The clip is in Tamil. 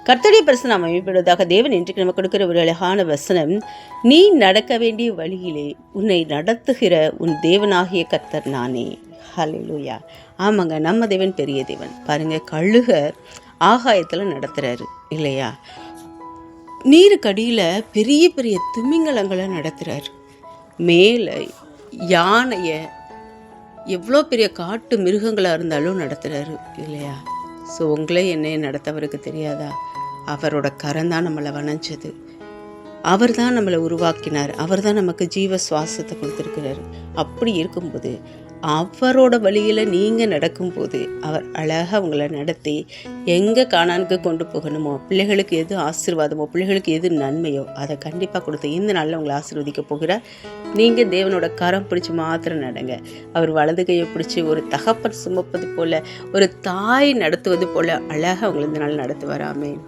கர்த்தருடைய பரிசு நாம் அமைப்படுவதாக. தேவன் இன்றைக்கு நமக்கு கொடுக்கிற ஒரு அழகான வசனம், நீ நடக்க வேண்டிய வழியிலே உன்னை நடத்துகிற உன் தேவனாகிய கர்த்தர் நானே. ஹல்லேலூயா. ஆமாங்க, நம்ம தேவன் பெரிய தேவன். பாருங்க, கழுகர் ஆகாயத்தில் நடத்துகிறாரு இல்லையா? நீருக்கடியில் பெரிய பெரிய திமிங்கலங்களை நடத்துகிறாரு. மேலே யானையை, எவ்வளோ பெரிய காட்டு மிருகங்களாக இருந்தாலும் நடத்துகிறாரு இல்லையா? ஸோ உங்களே என்னையை நடத்தவருக்கு தெரியாதா? அவரோட கரந்தான் நம்மளை வணைஞ்சது. அவர் தான் நம்மளை உருவாக்கினார். அவர் தான் நமக்கு ஜீவ சுவாசத்தை கொடுத்துருக்கிறார். அப்படி இருக்கும்போது அவரோட வழியில் நீங்கள் நடக்கும்போது அவர் அழகாக உங்களை நடத்தி எங்கே காணானுக்கு கொண்டு போகணுமோ, பிள்ளைகளுக்கு எது ஆசீர்வாதமோ, பிள்ளைகளுக்கு எது நன்மையோ அதை கண்டிப்பாக கொடுத்து இந்த நாளில் உங்களை ஆசீர்வதிக்க போகிறார். நீங்கள் தேவனோட கரம் பிடிச்சி மாத்திரம் நடங்க. அவர் வலது கையை பிடிச்சி ஒரு தகப்பன் சுமப்பது போல், ஒரு தாய் நடத்துவது போல் அழகாக உங்களை இந்த நாள் நடத்துவார். ஆமென்.